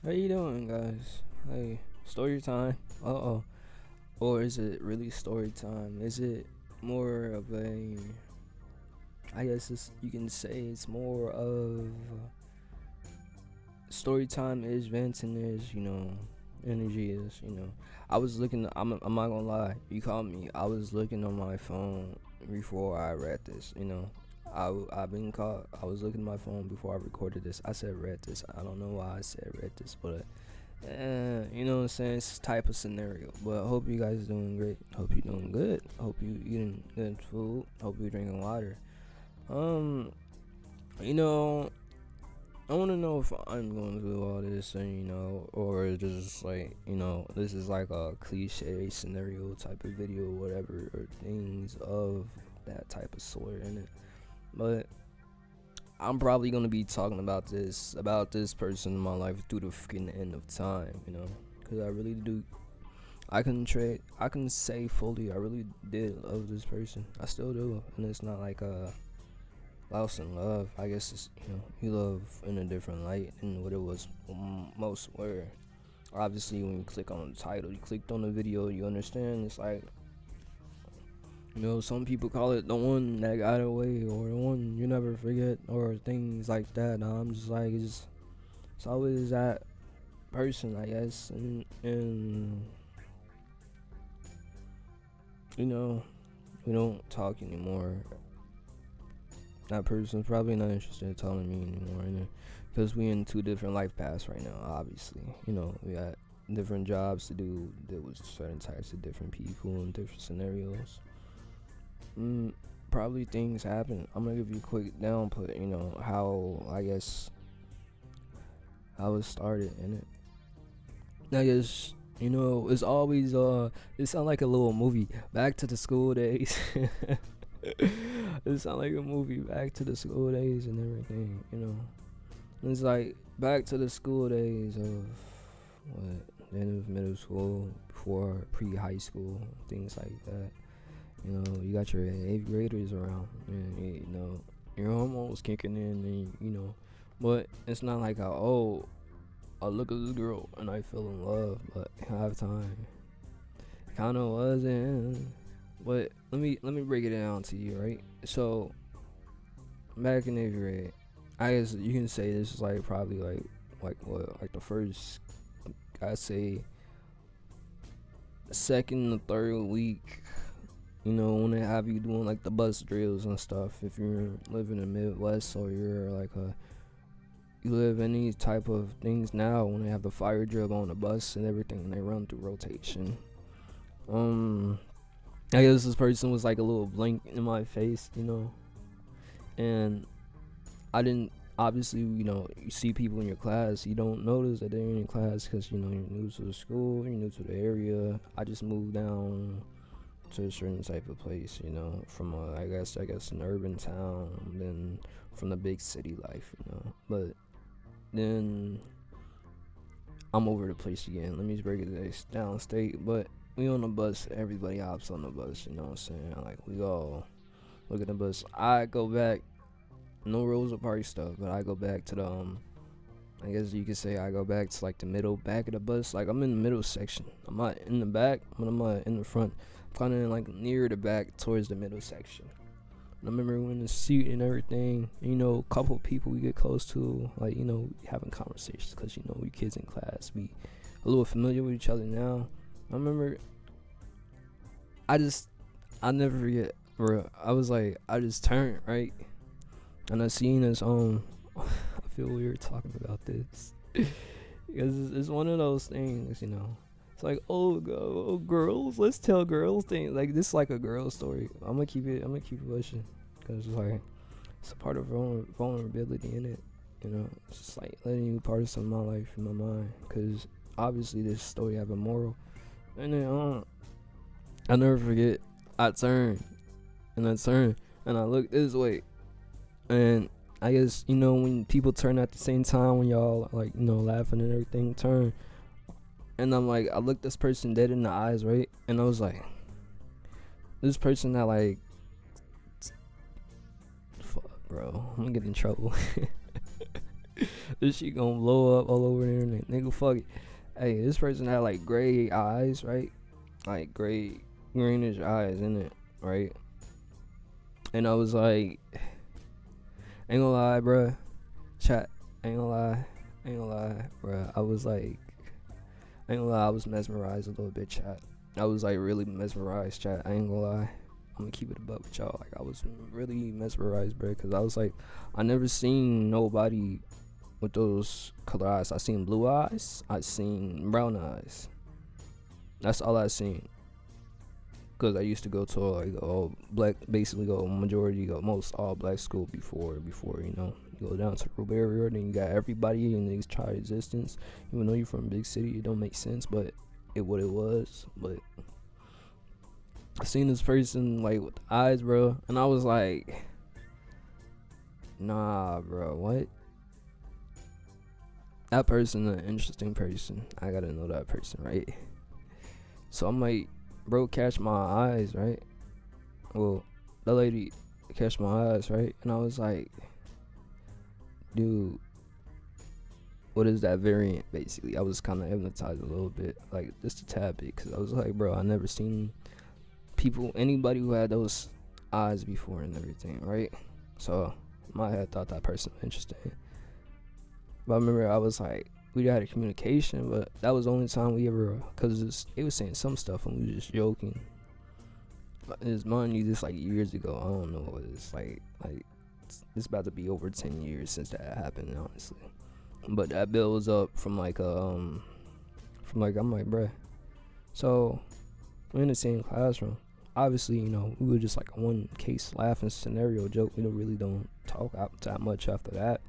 How you doing, guys? Hey, story time. Uh-oh. Or is it really story time? Is it more of a? I guess you can say it's more of story time is venting is energy is I was looking. I'm not gonna lie. You called me. I was looking on my phone before I read this. I've been caught. I was looking at my phone before I recorded this. I said read this. I don't know why I said read this, but you know what I'm saying? It's type of scenario. But I hope you guys doing great. Hope you doing good. Hope you eating good food. Hope you drinking water. Um, you know, I want to know if I'm going to do all this, and or just like this is like a cliche scenario type of video, or whatever, or things of that type of sort in it. But I'm probably gonna be talking about this person in my life through the freaking end of time, because I really do. I can say fully, I really did love this person. I still do, and it's not like a lost in love. I guess it's you love in a different light than what it was most were. Obviously, when you click on the title, you clicked on the video, you understand. It's like some people call it the one that got away, or the one you never forget, or things like that. I'm just like, it's always that person, I guess, and we don't talk anymore. That person's probably not interested in telling me anymore, because we in two different life paths right now. Obviously, we got different jobs to deal with certain types of different people and different scenarios. Probably things happen. I'm gonna give you a quick downput. How I guess how it started in it. I guess it's always it sound like a little movie. Back to the school days. It sound like a movie. Back to the school days and everything. It's like back to the school days of what the end of middle school, before pre-high school, things like that. You got your eighth graders around, and your hormones kicking in, and but it's not like I look at this girl and I fell in love, but half time kind of wasn't. But let me break it down to you, right? So back in eighth grade, I guess you can say this is like probably like the first, I say, second or third week. When they have you doing like the bus drills and stuff. If you're living in the Midwest, or you're like you live in these type of things now, when they have the fire drill on the bus and everything, and they run through rotation. I guess this person was like a little blink in my face, and I didn't. Obviously, you see people in your class, you don't notice that they're in your class because you're new to the school, you're new to the area. I just moved down to a certain type of place, from I guess an urban town, then from the big city life, But then I'm over the place again. Let me just break it down state. But we on the bus, everybody hops on the bus, you know what I'm saying? Like, we all look at the bus. I go back, no Rosa Parks stuff, but I go back to the I guess you could say I go back to like the middle back of the bus. Like, I'm in the middle section. I'm not in the back, but I'm not in the front. I'm kind of like near the back towards the middle section. And I remember when the seat and everything, a couple of people we get close to, like, having conversations, because, we kids in class, we a little familiar with each other now. I remember, I never forget, bro. I was like, I just turned, right? And I seen this, I feel weird talking about this. Because it's one of those things, It's like, oh, girls, let's tell girls things. Like, this is like a girl story. I'm gonna keep it pushing, because it's a part of vulnerability in it. It's just like letting you part of some of my life in my mind, because obviously this story have a moral. And then I never forget. I turned, and I looked this way, and I guess when people turn at the same time, when y'all like laughing and everything, turn. And I'm like, I looked this person dead in the eyes, right? And I was like, this person that like, fuck, bro, I'm gonna get in trouble. This shit gonna blow up all over the internet. Nigga, fuck it. Hey, this person had like gray eyes, right? Like gray, greenish eyes in it, right? And I was like, ain't gonna lie, bruh. Chat, ain't gonna lie, bruh. I was like, ain't gonna lie, I was mesmerized a little bit, chat. I was like really mesmerized, chat. I ain't gonna lie. I'm gonna keep it above with y'all. Like I was really mesmerized, bro, because I was like, I never seen nobody with those color eyes. I seen blue eyes. I seen brown eyes. That's all I seen. Cause I used to go to like all black, basically go majority, go most all black school before you know you go down to the rural area. Then you got everybody in these child existence. Even though you're from a big city, it don't make sense, but what it was. But I seen this person like with eyes, bro, and I was like, nah, bro, what? That person, an interesting person. I gotta know that person, right? So I'm like, bro, catch my eyes, right? Well, the lady catch my eyes, right? And I was like, dude, what is that variant? Basically, I was kind of hypnotized a little bit, like just a tad bit, because I was like, bro, I never seen anybody who had those eyes before and everything, right? So my head thought that person was interesting. But I remember I was like, we had a communication, but that was the only time we ever, because it was saying some stuff and we was just joking. It's mind you, this like years ago. I don't know. It's like it's about to be over 10 years since that happened, honestly. But that bill was up from like I'm like, bruh. So we're in the same classroom. Obviously, you know, we were just like a one case laughing scenario joke. We don't talk out that much after that.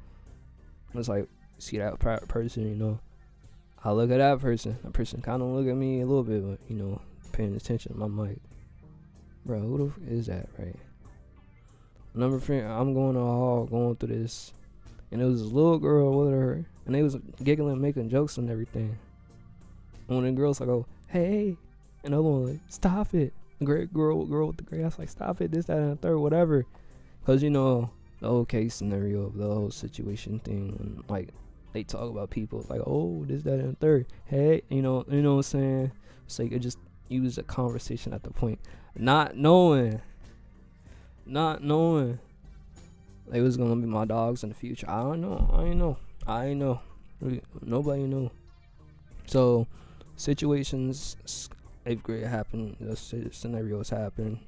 It's like, see that person, you know, I look at that person kind of look at me a little bit, but you know, paying attention. I'm like, bro, who the fuck is that, right? Number friend, I'm going to the hall, going through this, and it was this little girl with her, and they was giggling, making jokes and everything. And when the girls like, oh, hey, and the other one like, stop it. The great girl with the gray eyes like, stop it, this, that, and the third, whatever. Cause you know the whole case scenario of the whole situation thing, and like they talk about people like, oh, this, that, and the third. Hey, you know what I'm saying? It's like it just use a conversation at the point, not knowing they was gonna be my dogs in the future. I ain't know. Nobody knew. So situations, 8th grade happened. The scenarios happened.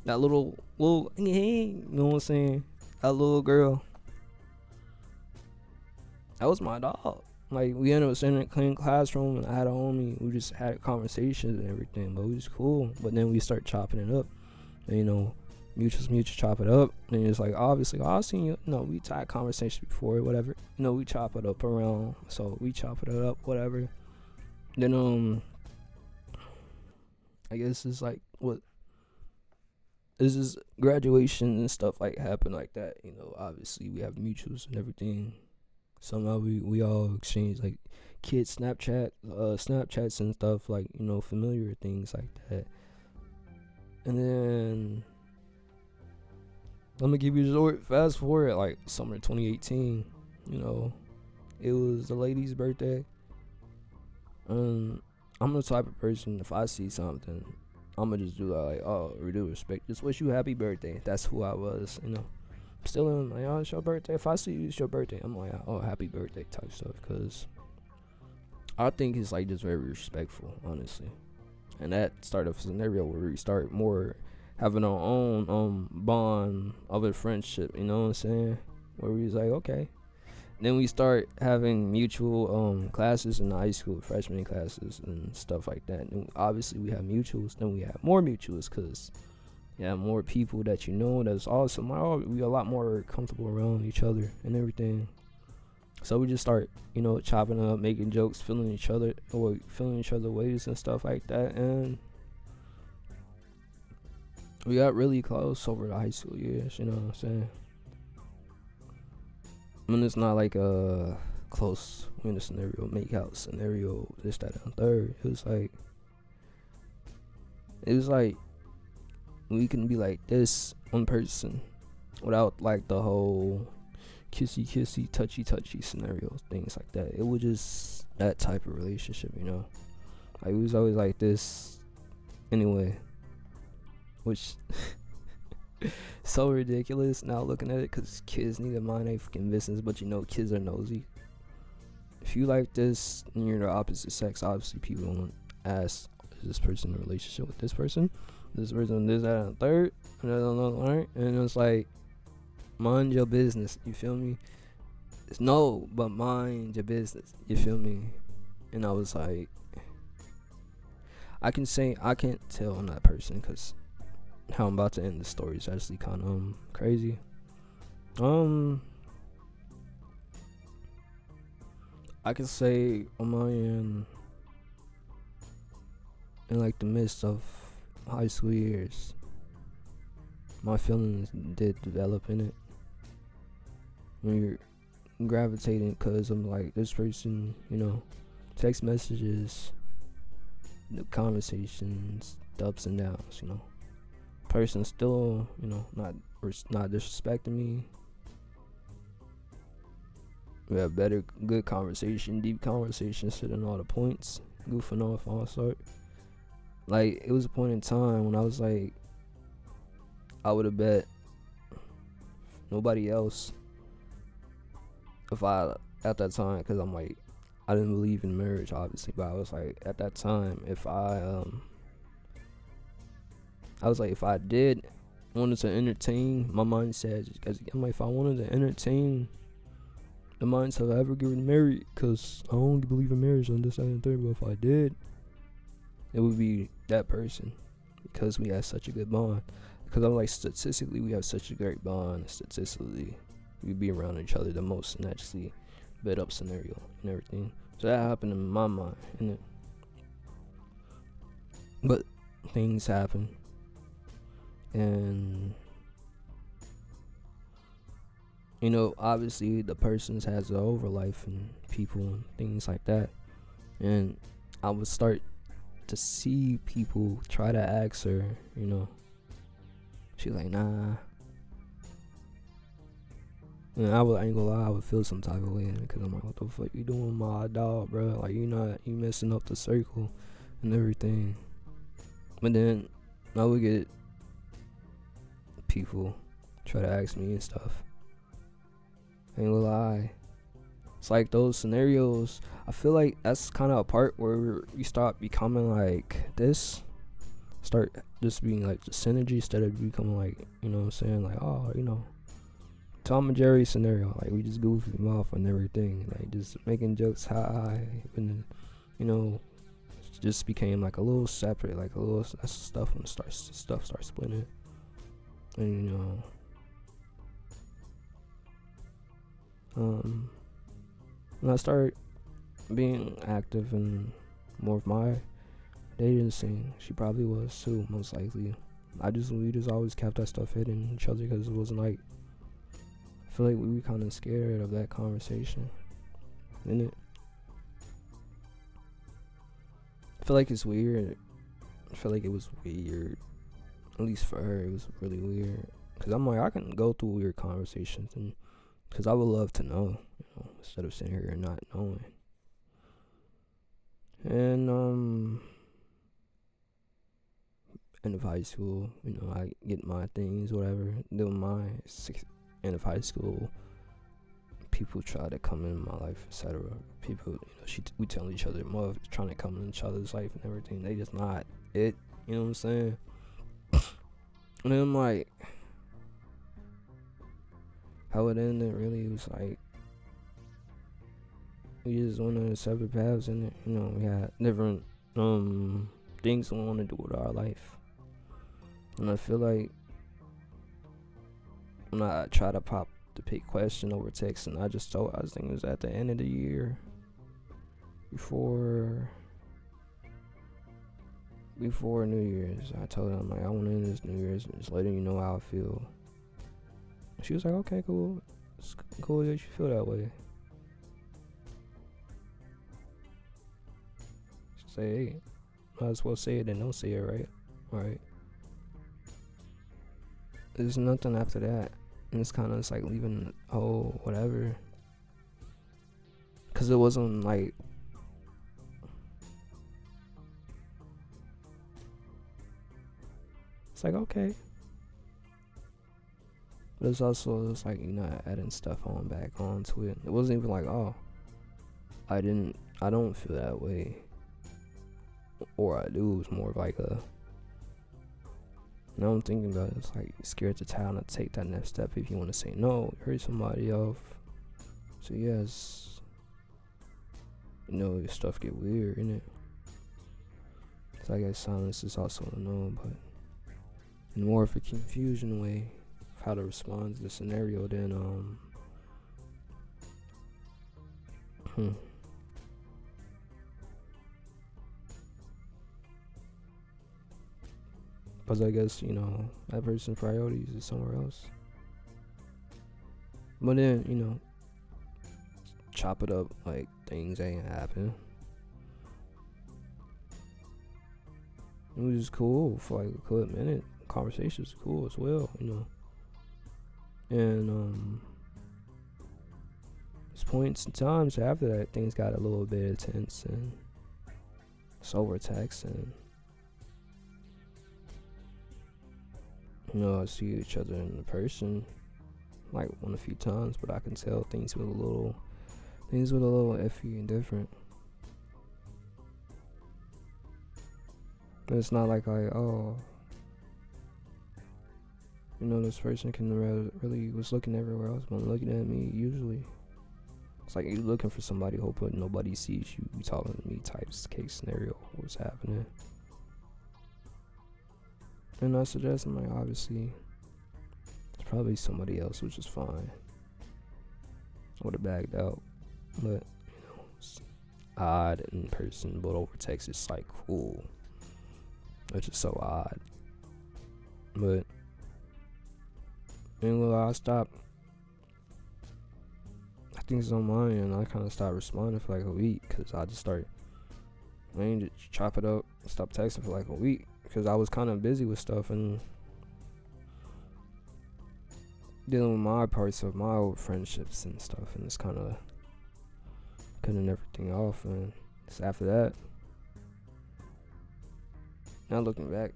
That little, you know what I'm saying? That little girl, that was my dog. Like, we ended up sitting in a clean classroom, and I had a homie. We just had conversations and everything, but it was cool. But then we start chopping it up, and, you know, mutual chop it up. And it's like, obviously, I've seen you. No, we had conversations before, whatever. You know, we chop it up around. So we chop it up, whatever. Then I guess it's like what. This is graduation and stuff like happen like that, you know. Obviously we have mutuals and everything. Somehow we all exchange like kids Snapchats and stuff, like, you know, familiar things like that. And then let me give you a short fast forward, like summer 2018, you know, it was the lady's birthday. I'm the type of person, if I see something, I'm gonna just do that, like, oh, with due respect, just wish you happy birthday. That's who I was, you know. Still in, like, oh, it's your birthday. If I see you, it's your birthday, I'm like, oh, happy birthday type stuff, because I think it's like just very respectful, honestly. And that started a scenario where we start more having our own bond of a friendship, you know what I'm saying? Where we was like, okay. Then we start having mutual classes in the high school, freshman classes and stuff like that. And obviously we have mutuals, then we have more mutuals, because you have more people that you know. That's awesome. We a lot more comfortable around each other and everything. So we just start, you know, chopping up, making jokes, feeling each other ways and stuff like that. And we got really close over the high school years, you know what I'm saying? I mean, it's not like a close winner scenario, make out scenario, this, that, and third. It was like we can be like this one person without like the whole, kissy kissy, touchy touchy scenarios, things like that. It was just that type of relationship, you know. Like, it was always like this anyway, which so ridiculous now looking at it, because kids need to mind their fucking business, but you know kids are nosy. If you like this and you're the opposite sex, obviously people don't ask, is this person in a relationship with this person, this, that, and the third, and it's like, mind your business, you feel me? It's no, but mind your business, you feel me? And I was like, I can't tell on that person, because how I'm about to end the story is actually kind of crazy. I can say on my end, in like the midst of high school years, my feelings did develop in it. When you're gravitating, cause I'm like, this person, you know, text messages, the conversations, the ups and downs, you know. Person still, you know, not disrespecting me. We have better, good conversation, deep conversation, sitting all the points, goofing off, all sort. Like, it was a point in time when I was like, I would have bet nobody else if I, at that time, because I'm like, I didn't believe in marriage, obviously, but I was like, at that time, if I was like, if I did wanted to entertain my mindset, because I'm like, if I wanted to entertain the mindset of ever getting married, because I don't believe in marriage on this, that, and third, but if I did, it would be that person, because we had such a good bond. Because I'm like, statistically, we have such a great bond. Statistically, we be around each other the most, and actually bed up scenario and everything. So that happened in my mind, innit? But things happen, and you know, obviously the person has the over life and people and things like that. And I would start to see people try to ask her, you know. She's like, nah. And I ain't gonna lie, I would feel some type of way, because I'm like, what the fuck you doing, my dog, bro? Like, you messing up the circle and everything. But then I would get people try to ask me and stuff. I ain't gonna lie. It's like those scenarios, I feel like that's kind of a part where you start becoming like this. Start just being like the synergy instead of becoming like, you know what I'm saying? Like, oh, you know, Tom and Jerry scenario. Like, we just goofing off and everything. Like, just making jokes high. And, you know, just became like a little separate. Like, a little, that's stuff when stuff starts splitting. And, you know, when I started being active in more of my dating scene, she probably was too, most likely. We just always kept that stuff hidden each other, because it wasn't like, I feel like we were kind of scared of that conversation, innit? I feel like it's weird. I feel like it was weird, at least for her. It was really weird, because I'm like, I can go through weird conversations, and because I would love to know, you know, instead of sitting here and not knowing. And end of high school, you know, I get my things, whatever, doing my end of high school. People try to come in my life, etc. People, you know, we tell each other more, trying to come in each other's life and everything. They just not it, you know what I'm saying? And then I'm like, how it ended really was like, we just went on separate paths, and you know, we had different things we want to do with our life. And I feel like when I try to pop the big question over text, and I think it was at the end of the year, before New Year's, I told her, I'm like, I want to end this New Year's, just letting you know how I feel. She was like, okay, cool. It's cool that you feel that way. She said, hey, might as well say it and don't say it, right? Alright. There's nothing after that. And it's kind of like leaving, oh, whatever. Because it wasn't like, it's like, okay. But it's also, it's like, you're not adding stuff on back onto it. It wasn't even like, oh, I don't feel that way. Or I do. It was more of like a, now I'm thinking about it, it's like you're scared to try to take that next step if you want to say no, hurt somebody else. So yes, your stuff get weird, innit? So I guess silence is also a no, but in more of a confusion way of how to respond to the scenario than because I guess that person's priorities is somewhere else. But then chop it up like things ain't happen. It was just cool for like a good minute. Conversation was cool as well, And there's points and times after that things got a little bit tense and it's over text and I see each other in person like one a few times, but I can tell things with a little iffy and different. It's not like this person can really was looking everywhere else but looking at me. Usually it's like you looking for somebody, hoping nobody sees you talking to me type case scenario. What's happening? And I suggest, I'm like, obviously it's probably somebody else, which is fine. I would have bagged out, but it's odd in person, but over text it's like cool, which is so odd. But I stopped. I think it's on mine, and I kind of stopped responding for like a week because I just started. I need to chop it up, stop texting for like a week because I was kind of busy with stuff and dealing with my parts of my old friendships and stuff, and it's kind of cutting everything off. And it's after that, now looking back,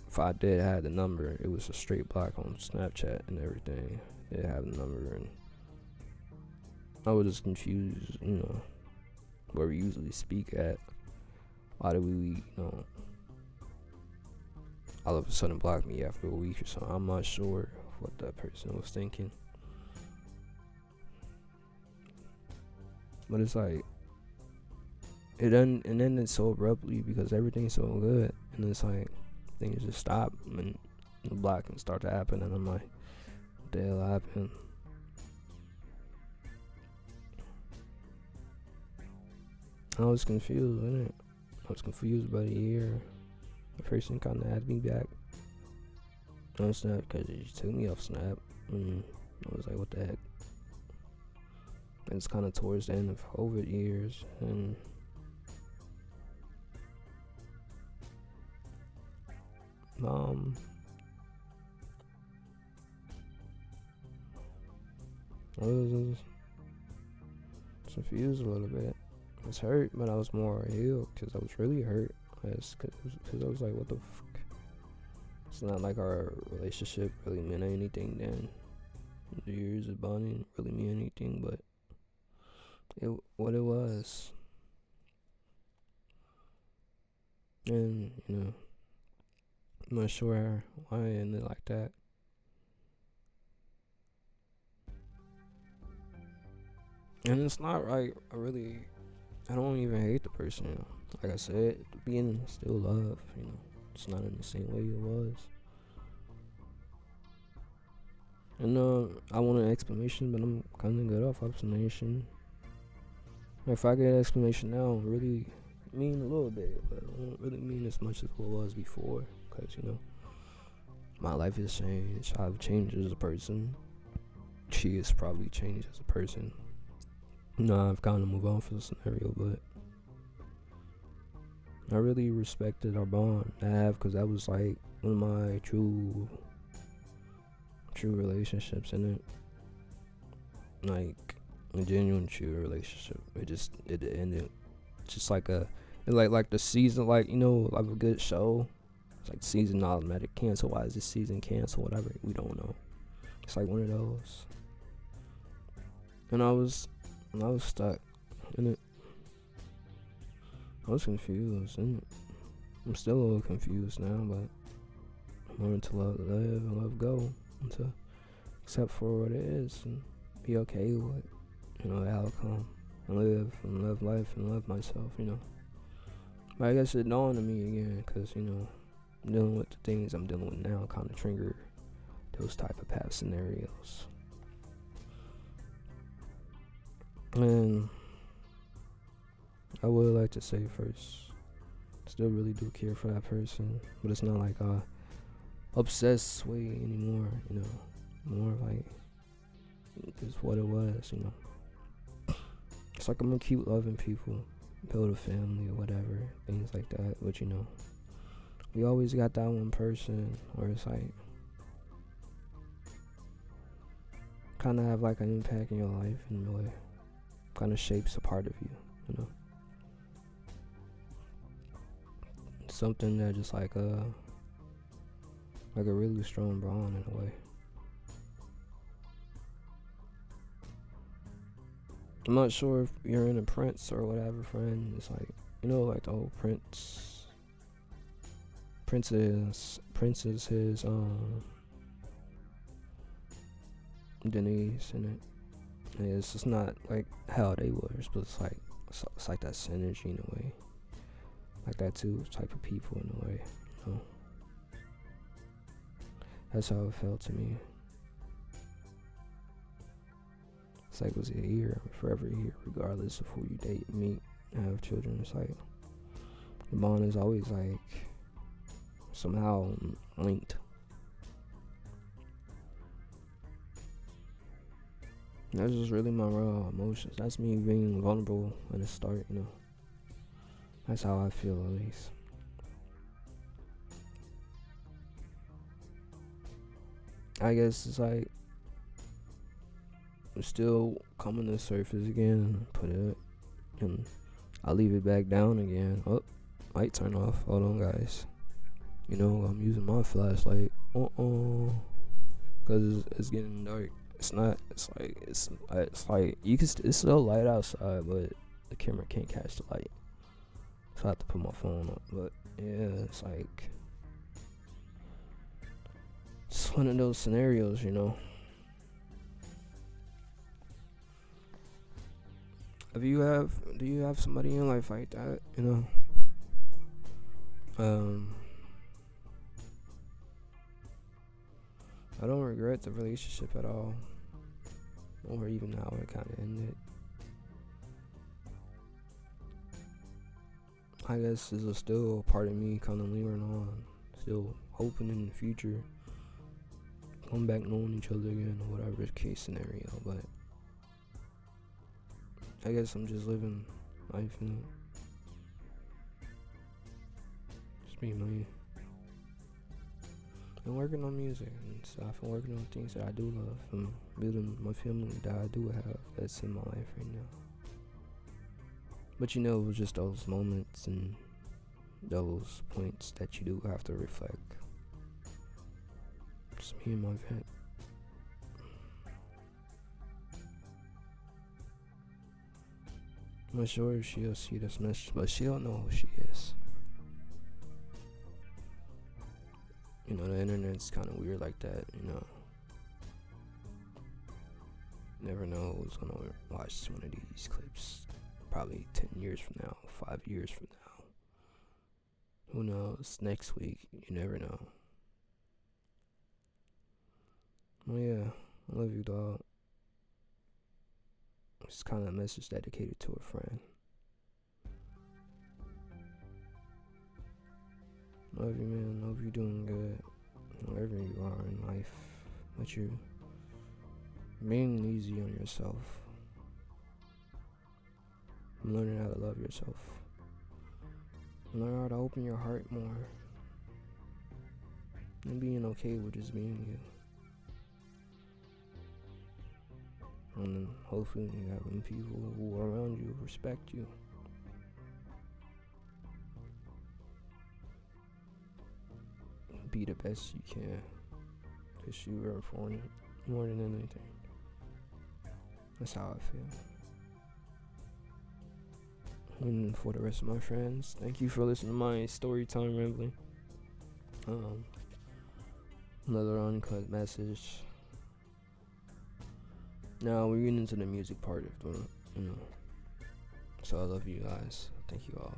if I did have the number, it was a straight block on Snapchat and everything. They have the number, and I was just confused, where we usually speak at. Why do we, all of a sudden block me after a week or so? I'm not sure what that person was thinking. But it's like, it ended so abruptly because everything's so good, and it's like things just stop and the blocking start to happen, and I'm like, what the hell happened? I was confused, innit? I was confused about a year. The person kind of had me back on Snap because she took me off Snap, and I was like, what the heck? And it's kind of towards the end of COVID years, and I was confused a little bit. I was hurt, but I was more healed because I was really hurt. Because I was like, what the fuck? It's not like our relationship really meant anything then. The years of bonding really mean anything, but what it was. And, I'm not sure why I ended like that. And it's not right. I don't even hate the person. Like I said, at the beginning, still love. It's not in the same way it was. And I want an explanation, but I'm kind of good off explanation. If I get an explanation now, really mean a little bit, but I don't really mean as much as what it was before. Because my life has changed. I've changed as a person. She has probably changed as a person. I've kind of moved on from the scenario, but I really respected our bond I have because that was like one of my true relationships in it. Like a genuine true relationship. It ended just like like the season, like like a good show. It's like season automatic cancel. Why is this season cancel? Whatever, we don't know. It's like one of those. And I was stuck in it. I was confused, and I'm still a little confused now, but I'm learning to live and let go, and to accept for what it is, and be okay with the outcome, and live life, and love myself. But I guess it dawned on me again, cause dealing with the things I'm dealing with now kind of trigger those type of past scenarios, and I would like to say first, still really do care for that person, but it's not like a obsessed way anymore. More like it's what it was. It's like I'm gonna keep loving people, build a family or whatever, things like that. But we always got that one person where it's like kind of have like an impact in your life in a way, kind of shapes a part of you. Something that just like a really strong bond in a way. I'm not sure if you're in a Prince or whatever, friend. It's like like the whole Prince is his Denise in it. And it's just not like how they was, but it's like that synergy in a way. Like that two type of people in a way. That's how it felt to me. It's like, was it here, forever here, regardless of who you date, meet, and have children. It's like the bond is always like somehow linked. That's just really my raw emotions. That's me being vulnerable at the start. That's how I feel, at least. I guess it's like it's still coming to the surface again. Put it, and I'll leave it back down again. Oh, light turn off. Hold on, guys. I'm using my flashlight. Cause it's getting dark. It's not. It's like you can. It's still light outside, but the camera can't catch the light. So I have to put my phone up. But yeah, it's like it's one of those scenarios, Do you have somebody in your life like that? I don't regret the relationship at all, or even how it kind of ended. I guess there's still a part of me kind of lingering on, still hoping in the future, come back knowing each other again, or whatever the case scenario. But I guess I'm just living life and just being me. And working on music and stuff, and working on things that I do love, and building my family that I do have that's in my life right now. But it was just those moments and those points that you do have to reflect. Just me and my vent. I'm not sure if she'll see this message, but she'll know who she is. The internet's kind of weird like that, Never know who's gonna watch one of these clips. Probably 10 years from now, 5 years from now. Who knows? Next week, you never know. Well, yeah, I love you, dog. It's kind of a message dedicated to a friend. Love you, man. Love you doing good. Wherever you are in life, but you being easy on yourself. I'm learning how to love yourself. Learn how to open your heart more. And being okay with just being you. And then hopefully you have people who are around you respect you. Be the best you can. Because you are important more than anything. That's how I feel. And for the rest of my friends, thank you for listening to my story time rambling. Another uncut message. Now we're getting into the music part of the, So I love you guys. Thank you all.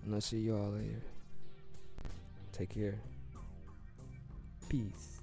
And I'll see you all later. Take care. Peace.